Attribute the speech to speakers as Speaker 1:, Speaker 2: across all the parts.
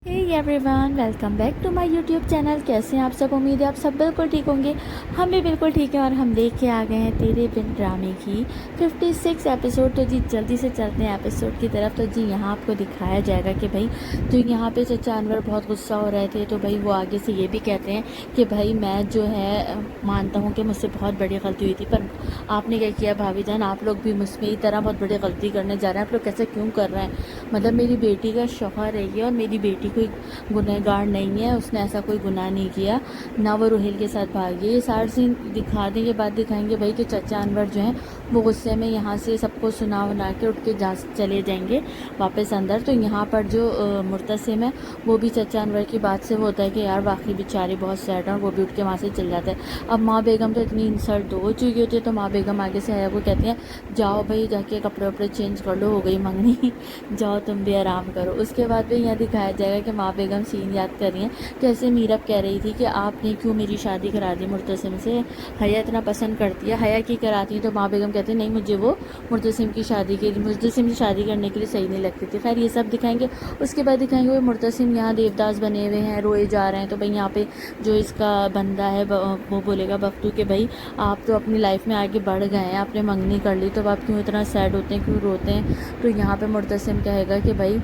Speaker 1: Hey everyone, welcome back to my YouTube channel. कैसे हैं आप सब? उम्मीद है आप सब बिल्कुल ठीक होंगे। हम भी बिल्कुल ठीक हैं और हम लेके आ गए हैं तेरे बिन ड्रामे की 56 एपिसोड। तो जी जल्दी से चलते हैं एपिसोड की तरफ। तो जी यहाँ आपको दिखाया जाएगा कि भाई जो यहाँ पे चचा अनवर बहुत गुस्सा हो रहे थे, तो भाई वो आगे से ये भी कहते हैं कि भाई मैं जो है मानता हूँ कि मुझसे बहुत बड़ी गलती हुई थी, पर आपने क्या किया भाभी जान, आप लोग भी मुझ में ही तरह बहुत बड़ी गलती करने जा रहे हैं। आप लोग कैसे क्यों कर रहे हैं? मतलब मेरी बेटी का शौहर है ये, और मेरी बेटी कोई गुनहगार नहीं है, उसने ऐसा कोई गुनाह नहीं किया, ना वो रोहिल के साथ भागी। ये सारा सीन दिखा देंगे, बात दिखाएंगे भाई कि चचा अनवर जो है वो गुस्से में यहाँ से सबको सुना उना के उठ के जा चले जाएंगे वापस अंदर। तो यहाँ पर जो मुर्तसिम है वो भी चचा अनवर की बात से वो होता है कि यार वाकई बेचारे बहुत सैड हैं, और वो भी उठ के वहाँ से चल जाता है। अब माँ बेगम तो इतनी इंसल्ट हो चुकी होती है, तो माँ बेगम आगे से आया वो कहती हैं जाओ भाई जाके कपड़े वपड़े चेंज कर लो, हो गई मंगनी, जाओ तुम भी आराम करो। उसके बाद भी यहाँ दिखाया जाएगा कि माँ बेगम सीन याद कर रही हैं, जैसे मीरब कह रही थी कि आपने क्यों मेरी शादी करा दी मुर्तसिम से, हया इतना पसंद करती है, हया की कराती है। तो माँ बेगम कहती है नहीं, मुझे वो मुर्तसिम की शादी करने के लिए सही नहीं लगती थी। खैर ये सब दिखाएंगे। उसके बाद दिखाएंगे वो मुर्तसिम यहाँ देवदास बने हुए हैं, रोए जा रहे हैं। तो भाई यहाँ पे जो इसका बंदा है वो बोलेगा बख्तू कि भाई आप तो अपनी लाइफ में आगे बढ़ गए हैं, आपने मंगनी कर ली, तो आप क्यों इतना सैड होते हैं, क्यों रोते हैं? तो यहाँ पे मुर्तसिम कहेगा कि भाई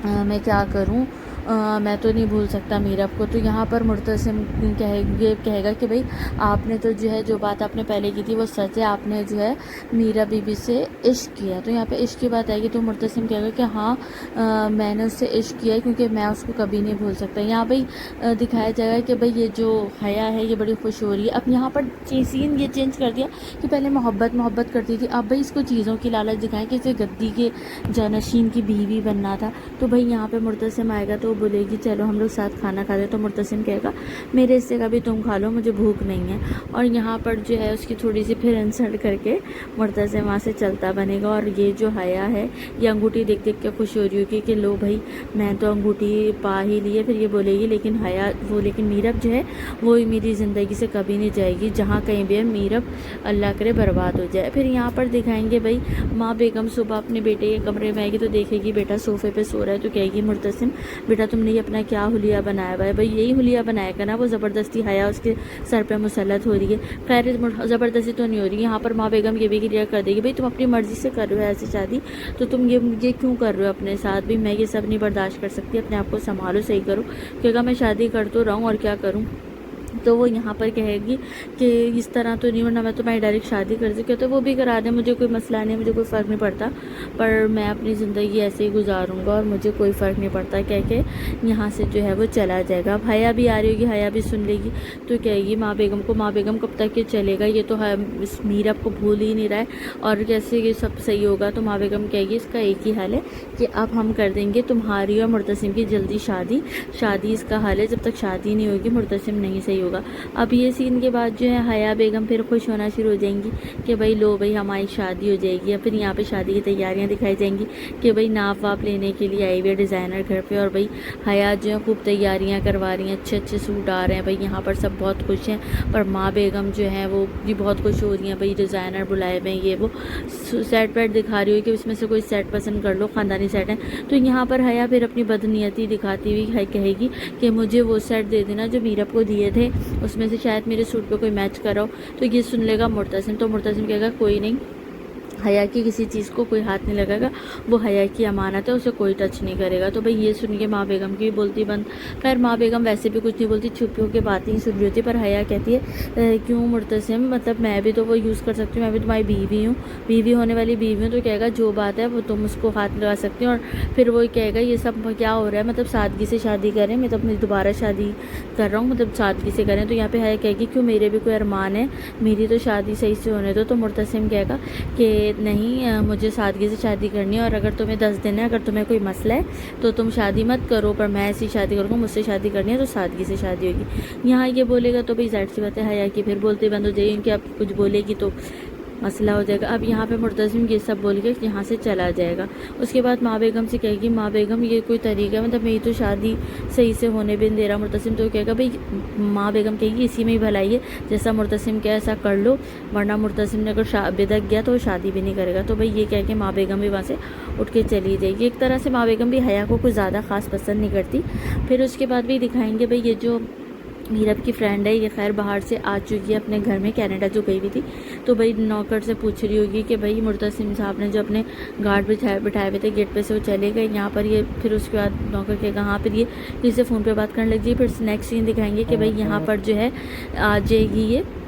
Speaker 1: मैं क्या करूं, मैं तो नहीं भूल सकता मीरब को। तो यहाँ पर मुर्तसिम कहेगा कि भाई आपने तो जो है जो बात आपने पहले की थी वो सच है, आपने जो है मीरा बीबी से इश्क किया। तो यहाँ पे इश्क की बात आएगी तो मुर्तसिम कहेगा कि हाँ मैंने उससे इश्क किया है, क्योंकि मैं उसको कभी नहीं भूल सकता। यहाँ भाई दिखाया जाएगा कि भाई ये जो हया है ये बड़ी खुश हो रही है। अब यहाँ पर सीन ये चेंज कर दिया कि पहले मोहब्बत करती थी, अब भाई इसको चीज़ों की लालच दिखाएं कि इसे गद्दी के जानशीन की बीवी बनना था। तो भाई यहाँ पे मुर्तसिम आएगा तो बोलेगी चलो हम लोग साथ खाना खाते हैं। तो मुर्तसिम कहेगा मेरे हिस्से का भी तुम खा लो, मुझे भूख नहीं है। और यहाँ पर जो है उसकी थोड़ी सी फिर इंसल्ट करके मुर्तसिम वहाँ से चलता बनेगा। और ये जो हया है ये अंगूठी देख देख के खुश हो रही होगी कि लो भाई मैं तो अंगूठी पा ही ली है। फिर ये बोलेगी लेकिन मीरब जो है वो मेरी ज़िंदगी से कभी नहीं जाएगी, जहाँ कहीं भी है मीरब अल्लाह करे बर्बाद हो जाए। फिर यहाँ पर दिखाएंगे भाई माँ बेगम सुबह अपने बेटे के कमरे में आएगी तो देखेगी बेटा सोफे पे सो रहा है। तो कहेगी मुर्तसिम बेटा तुमने ये अपना क्या हुलिया बनाया हुआ है? भाई यही हुलिया बनाया करना, वो ज़बरदस्ती हया उसके सर पे मुसल्लत हो रही है। खैर ज़बरदस्ती तो नहीं हो रही। यहाँ पर माँ बेगम ये भी क्लियर कर देगी भाई तुम अपनी मर्ज़ी से कर रहे हो ऐसी शादी, तो तुम ये क्यों कर रहे हो अपने साथ? भी मैं ये सब नहीं बर्दाश्त कर सकती, अपने आप को संभालो, सही करो। क्योंकि मैं शादी कर तो रहा हूँ और क्या करूँ। तो वो यहाँ पर कहेगी कि इस तरह तो नहीं, वरना मैं तो मैं डायरेक्ट शादी कर सकती हूँ, तो वो भी करा दें, मुझे कोई मसला नहीं, मुझे कोई फ़र्क नहीं पड़ता, पर मैं अपनी ज़िंदगी ऐसे ही गुजारूँगा और मुझे कोई फ़र्क नहीं पड़ता। कह के यहाँ से जो है वो चला जाएगा। अब हया भी आ रही होगी, हया भी सुन लेगी तो कहेगी माँ बेगम को, माँ बेगम कब तक ये चलेगा, ये तो इस मीरब को भूल ही नहीं रहा है और कैसे ये सब सही होगा। तो माँ बेगम कहेगी इसका एक ही हाल है कि अब हम कर देंगे तुम्हारी और मुर्तसिम की जल्दी शादी इसका हाल है, जब तक शादी नहीं होगी मुर्तसिम नहीं सही होगा। अब ये सीन के बाद जो है हया बेगम फिर खुश होना शुरू हो जाएंगी कि भाई लो भाई हमारी शादी हो जाएगी। फिर यहाँ पे शादी की तैयारियां दिखाई जाएंगी कि भाई नाप वाप लेने के लिए आई हुई है डिज़ाइनर घर पे, और भाई हया जो है खूब तैयारियां करवा रही हैं, अच्छे अच्छे सूट आ रहे हैं। भाई यहाँ पर सब बहुत खुश हैं, पर माँ बेगम जो है वो भी बहुत खुश हो रही हैं। भाई डिज़ाइनर बुलाए हुए ये वो सेट वेट दिखा रही हुई कि उसमें से कोई सेट पसंद कर लो, ख़ानदानी सेट है। तो यहाँ पर हया फिर अपनी बदनीयती दिखाती हुई कहेगी कि मुझे वो सेट दे देना जो मीरब को दिए थे, उसमें से शायद मेरे सूट पे कोई मैच कराओ। तो ये सुन लेगा मुर्तसिम, तो मुर्तसिम कहेगा कोई नहीं, हया की किसी चीज़ को कोई हाथ नहीं लगाएगा, वो हया की अमानत है, उसे कोई टच नहीं करेगा। तो भाई ये सुन के माँ बेगम की बोलती बंद। खैर माँ बेगम वैसे भी कुछ नहीं बोलती, छुपी होकर बातें ही सुन रही होती, पर हया कहती है क्यों मुर्तसिम, मतलब मैं भी तो वो यूज़ कर सकती हूँ, मैं भी तुम्हारी बीवी हूँ, बीवी होने वाली बीवी हूँ। तो कहेगा जो बात है वो तुम उसको हाथ लगा सकती हो। और फिर वो कहेगा ये सब क्या हो रहा है, मतलब सादगी से शादी करें, मैं तो अपनी दोबारा शादी कर रहा हूँ, मतलब सादगी से करें। तो यहाँ पे हया कहेगी क्यों, मेरे भी कोई अरमान है, मेरी तो शादी सही से होने दो। तो मुर्तसिम कहेगा कि नहीं मुझे सादगी से शादी करनी है, और अगर तुम्हें 10 दिन है, अगर तुम्हें कोई मसला है तो तुम शादी मत करो, पर मैं ऐसी शादी करूँगा, मुझसे शादी करनी है तो सादगी से शादी होगी। यहाँ ये बोलेगा तो भाई जाहिर सी बात है हया की फिर बोलते बंद हो जाएगी, कि आप कुछ बोलेगी तो مسئلہ ہو جائے گا. اب یہاں پہ مرتسم یہ سب بول کے یہاں سے چلا جائے گا. اس کے بعد ماں بیگم سے کہے گی ماں بیگم یہ کوئی طریقہ ہے, مطلب میری تو شادی صحیح سے ہونے بھی نہیں دے رہا. مرتسم تو کہے گا بھائی, ماں بیگم کہے گی اسی میں ہی بھلائی ہے, جیسا مرتسم کیا ایسا کر لو, ورنہ مرتسم نے اگر بدک گیا تو وہ شادی بھی نہیں کرے گا. تو بھائی یہ کہہ کے ماں بیگم بھی وہاں سے اٹھ کے چلی جائے گی. ایک طرح سے ماں بیگم بھی حیا کو کچھ زیادہ خاص پسند نہیں کرتی. پھر اس کے بعد بھی دکھائیں گے بھائی یہ جو میرب کی فرینڈ ہے, یہ خیر باہر سے آ چکی ہے اپنے گھر میں, کینیڈا جو گئی ہوئی تھی. تو بھائی نوکر سے پوچھ رہی ہوگی کہ بھائی مرتسم صاحب نے جو اپنے گارڈ بٹھائے ہوئے تھے گیٹ پہ سے وہ چلے گئے یہاں پر. یہ پھر اس کے بعد نوکر کہے گا ہاں, پھر یہ کسی سے فون پہ بات کرنے لگ جائے. پھر نیکسٹ سین دکھائیں گے کہ بھائی یہاں پر جو ہے آ جائے گی یہ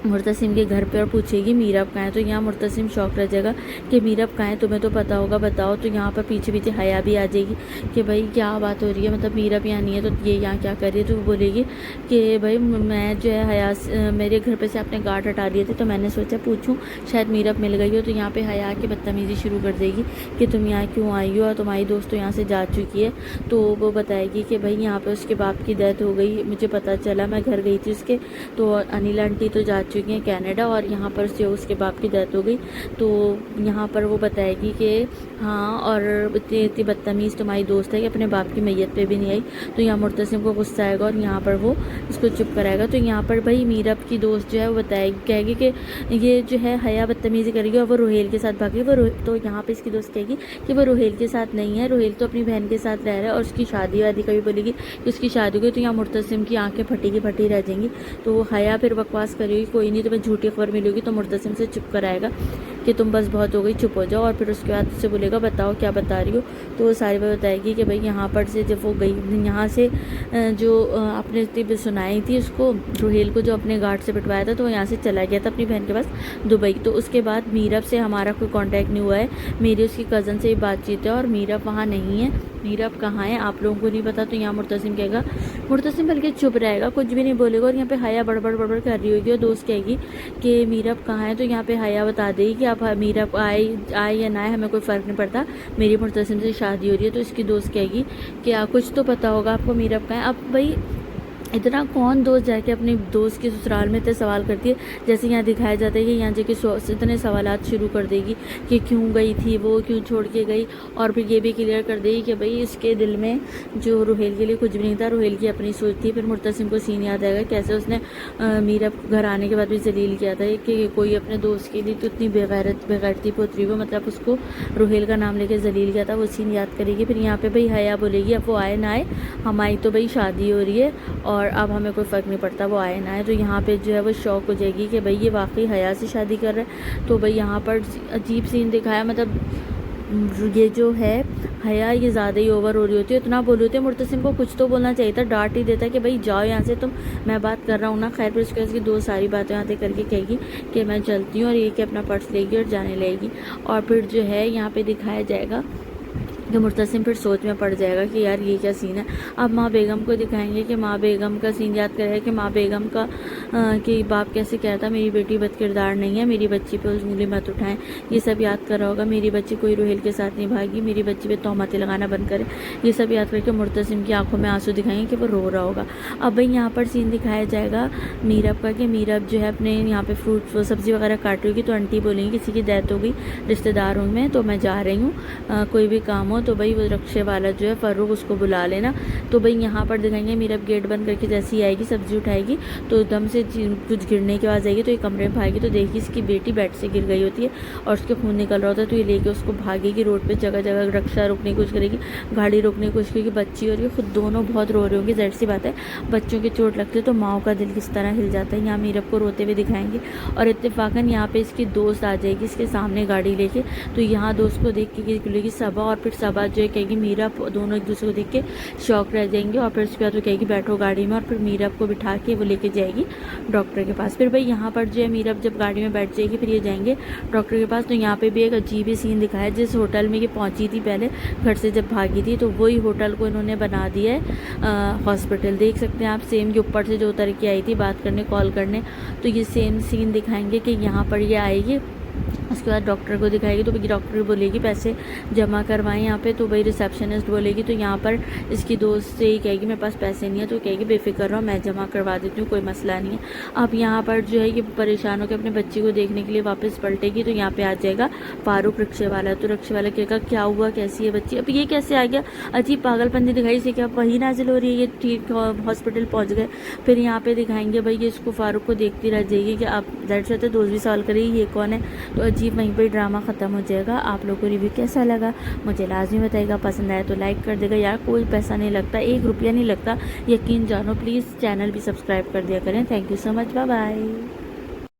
Speaker 1: مرتسم کے گھر پہ اور پوچھے گی میرب کہاں ہے. تو یہاں مرتسم شوق رہ جائے گا کہ میرب کہاں ہے, تمہیں تو پتا ہوگا بتاؤ. تو یہاں پر پیچھے پیچھے حیا بھی آ جائے گی کہ بھائی کیا بات ہو رہی ہے, مطلب میرب یہاں نہیں ہے تو یہ یہاں کیا کر رہی ہے. تو وہ بولے گی کہ بھائی میں جو ہے حیا میرے گھر پہ سے اپنے گارڈ ہٹا دیے تھے تو میں نے سوچا پوچھوں شاید میرب مل گئی ہو. تو یہاں پہ حیا کی بدتمیزی شروع کر دے گی کہ تم یہاں کیوں آئی ہو, اور تمہاری دوست تو یہاں سے جا چکی ہے. تو وہ بتائے گی کہ بھائی یہاں پہ اس کے باپ کی ڈیتھ ہو گئی, مجھے پتہ چلا, میں گھر گئی تھی اس کے, تو انیل آنٹی تو جا چکی ہیں کینیڈا اور یہاں پر سے اس کے باپ کی ڈیتھ ہو گئی. تو یہاں پر وہ بتائے گی کہ ہاں, اور اتنی بدتمیز تمہاری دوست ہے کہ اپنے باپ کی میت پہ بھی نہیں آئی. تو یہاں مرتسم کو غصہ آئے گا اور یہاں پر وہ اس کو چپ کرائے گا. تو یہاں پر بھائی میرب کی دوست جو ہے وہ کہے گی کہ یہ جو ہے حیا بدتمیزی کرے گی اور وہ روہیل کے ساتھ بھاگے. تو یہاں پہ اس کی دوست کہے گی کہ وہ روہیل کے ساتھ نہیں ہے, روہیل تو اپنی بہن کے ساتھ رہ رہا ہے اور اس کی شادی وادی کا بھی بولے گی کہ اس کی شادی ہوگی. تو یہاں مرتسم کی آنکھیں پھٹی رہ جائیں گی. تو حیا پھر بکواس کرے گی کوئی نہیں تمہیں جھوٹی خبر ملے گی. تو مرتسم سے چپ کرائے گا کہ تم بس بہت ہو گئی, چپ ہو جاؤ. اور پھر اس کے بعد اس سے بولے گا بتاؤ کیا بتا رہی ہو. تو وہ ساری بات بتائے گی کہ بھائی یہاں پر سے جب وہ گئی یہاں سے جو اپنے طب سنائی تھی اس کو روہیل کو جو اپنے گارڈ سے بٹوایا تھا, تو وہ یہاں سے چلا گیا تھا اپنی بہن کے پاس دبئی. تو اس کے بعد میرب سے ہمارا کوئی کانٹیکٹ نہیں ہوا ہے, میری اس کی کزن سے ہی بات چیت ہے اور میرب وہاں نہیں ہے. میرب کہاں ہے آپ لوگوں کو نہیں پتا. تو یہاں مرتسم کہے گا, مرتسم بلکہ چپ رہے گا, کچھ بھی نہیں بولے گا. اور یہاں پہ حیا بڑبڑ کر رہی ہوگی اور دوست کہے گی کہ میرب کہاں ہے. تو یہاں پہ حیا بتا دے گی کہ اب میرب آئے یا نہ آئے ہمیں کوئی فرق نہیں پڑتا, میری مرتسم سے شادی ہو رہی ہے. تو اس کی دوست کہے گی کہ کچھ تو پتا ہوگا آپ کو میرب کہاں ہے. اب بھائی اتنا کون دوست جا کے اپنے دوست کے سسرال میں اتنے سوال کرتی ہے, جیسے یہاں دکھایا جاتا ہے کہ یہاں جا کے اتنے سوالات شروع کر دے گی کہ کیوں گئی تھی وہ, کیوں چھوڑ کے گئی. اور پھر یہ بھی کلیئر کر دے گی کہ بھائی اس کے دل میں جو روہیل کے لیے کچھ بھی نہیں تھا, روہیل کی اپنی سوچ تھی. پھر مرتسم کو سین یاد آئے گا کیسے اس نے میرب گھر آنے کے بعد بھی ذلیل کیا تھا کہ کوئی اپنے دوست کے لیے تو اتنی بغیرتی پوتری وہ, مطلب اس کو روہیل کا نام لے کے ذلیل کیا تھا, وہ سین یاد کرے گی. پھر یہاں پہ بھائی حیا بولے گی اب وہ آئے نہ آئے ہماری تو بھائی شادی ہو رہی ہے اور اب ہمیں کوئی فرق نہیں پڑتا وہ آئے نہ آئے. تو یہاں پہ جو ہے وہ شوق ہو جائے گی کہ بھائی یہ واقعی حیا سے شادی کر رہا ہے. تو بھائی یہاں پر عجیب سین دکھایا, مطلب یہ جو ہے حیا یہ زیادہ ہی اوور ہو رہی ہوتی ہے, اتنا بول ہوتی ہے. مرتسم کو کچھ تو بولنا چاہیے تھا, ڈانٹ ہی دیتا کہ بھائی جاؤ یہاں سے, تم میں بات کر رہا ہوں نا. خیر پھر اس کے بعد دو ساری باتیں یہاں کر کے کہے گی کہ میں چلتی ہوں, اور یہ کہ اپنا پرس لے گی اور جانے لے گی. اور پھر جو ہے یہاں پہ دکھایا جائے گا کہ مرتسم پھر سوچ میں پڑ جائے گا کہ یار یہ کیا سین ہے. اب ماں بیگم کو دکھائیں گے کہ ماں بیگم کا سین یاد کرے کہ ماں بیگم کا کہ باپ کیسے کہتا میری بیٹی بد کردار نہیں ہے, میری بچی پہ انگلی مت اٹھائیں, یہ سب یاد کر رہا ہوگا. میری بچی کوئی روہیل کے ساتھ نہیں بھاگی, میری بچی پہ تہمتیں لگانا بند کرے, یہ سب یاد کر کے مرتسم کی آنکھوں میں آنسو دکھائیں گے کہ وہ رو رہا ہوگا. اب بھائی یہاں پر سین دکھایا جائے گا میرب کا کہ میرب جو ہے اپنے یہاں پہ فروٹ سبزی وغیرہ کاٹ رہی ہوگی. تو آنٹی بولیں گی کسی کی ڈیتھ ہو گئی رشتہ داروں میں, تو میں جا رہی ہوں, کوئی بھی کام ہو تو بھائی وہ رکشے والا جو ہے فروغ اس کو بلا لینا. تو بھائی یہاں پر دکھائیں گے میرب گیٹ بند کر کے جیسی آئے گی سبزی اٹھائے گی تو دم سے کچھ گرنے کی آواز آئے گی. تو یہ کمرے میں بھاگی تو دیکھے گی اس کی بیٹی بیڈ سے گر گئی ہوتی ہے اور اس کے خون نکل رہا ہوتا ہے. تو یہ لے کے اس کو بھاگے گی روڈ پہ, جگہ جگہ رکشا روکنے کی کوشش کرے گی, گاڑی روکنے کی کوشش کرے گی. بچی اور یہ خود دونوں بہت رو رہے ہوں گے, ظاہر سی بات ہے بچوں کی چوٹ لگتی ہے تو ماؤں کا دل کس طرح ہل جاتا ہے. یہاں میرب کو روتے ہوئے دکھائیں گے اور اتفاقاً یہاں پہ اس کی دوست آ جائے گی اس کے سامنے گاڑی لے کے. تو یہاں دوست کو دیکھ کے نکلے گی صبا, اور پھر صبا جو ہے کہے گی میرب, دونوں ایک دوسرے کو دیکھ کے شوق رہ جائیں گے. اور پھر اس کے بعد وہ کہے گی بیٹھو گاڑی میں, اور پھر میرب کو بٹھا کے وہ لے کے جائے گی ڈاکٹر کے پاس. پھر بھائی یہاں پر جو ہے میرب جب گاڑی میں بیٹھ جائے گی پھر یہ جائیں گے ڈاکٹر کے پاس. تو یہاں پہ بھی ایک عجیب ہی سین دکھایا, جس ہوٹل میں یہ پہنچی تھی پہلے گھر سے جب بھاگی تھی, تو وہی ہوٹل کو انہوں نے بنا دیا ہے ہاسپٹل. دیکھ سکتے ہیں آپ سیم, کے اوپر سے جو اتر کے آئی تھی بات کرنے کال کرنے, تو یہ سیم سین دکھائیں گے کہ یہاں پر یہ آئے گی उसके बाद डॉक्टर को दिखाएगी तो भाई डॉक्टर बोलेगी पैसे जमा करवाएं यहाँ पे, तो भाई रिसेप्शनिस्ट बोलेगी तो यहाँ पर इसकी दोस्त से ही कहेगी मेरे पास पैसे नहीं है, तो कहेगी बेफिक्र रहो मैं जमा करवा देती हूँ, कोई मसला नहीं है। अब यहाँ पर जो है ये परेशान होकर अपने बच्ची को देखने के लिए वापस पलटेगी, तो यहाँ पे आ जाएगा फारूक रिक्शे वाला। तो रिक्शे वाला कहेगा क्या हुआ, कैसी है बच्ची, अब ये कैसे आ गया, अजीब पागलपंती दिखाई से, क्या वही नाजिल हो रही है, ये ठीक हॉस्पिटल पहुँच गए। फिर यहाँ पे दिखाएंगे भाई ये इसको फारूक को देखती रह जाएगी कि आप दैट से दोस्त भी सवाल करेगी ये कौन है, तो अजीब वहीं पर ड्रामा ख़त्म हो जाएगा। आप लोगों को रिव्यू कैसा लगा मुझे लाजमी बताइएगा, पसंद आया तो लाइक कर देगा यार, कोई पैसा नहीं लगता, 1 रुपया नहीं लगता, यकीन जानो। प्लीज़ चैनल भी सब्सक्राइब कर दिया करें। Thank you so much, bye bye.